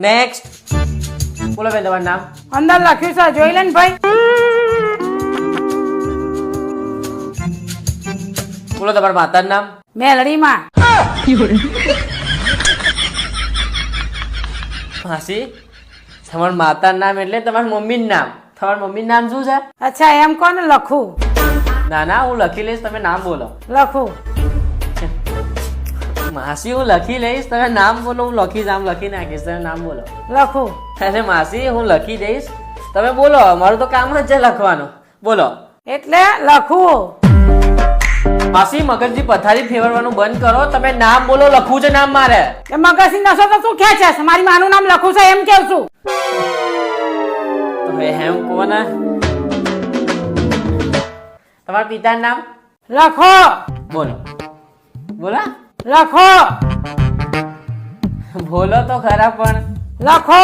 Next. બોલો બેન તમારું નામ. અંદર લખ્યું છે જોઈ લે ને ભાઈ. બોલો તમારા માતાનું નામ. મેલડીમાં. માસી તમારા માતાનું નામ એટલે તમારા મમ્મીનું નામ. તમારા મમ્મીનું નામ શું છે? અચ્છા એમ કોને લખું? ના ના હું લખી લઈશ, તમે નામ બોલો. લખું. માસી હું લખી લઈશ, તમે નામ બોલો. હું લખીશ, આમ લખી નાખીશ, તમે નામ બોલો. લખું. અરે માસી હું લખી દઈશ, તમે બોલો. મારું તો કામ જ છે લખવાનું. બોલો. એટલે લખું. માસી મગજની પથારી ફેરવવાનું બંધ કરો, તમે નામ બોલો. લખવું છે નામ મારે. એ મગજની નસો તો શું ખેંચે છે? મારી માનું નામ લખું છે એમ કેવું છું. તો એમ કોને? તમારા પિતાનું નામ લખો. બોલો. બોલા લખો. બોલો તો ખરા પણ. લખો.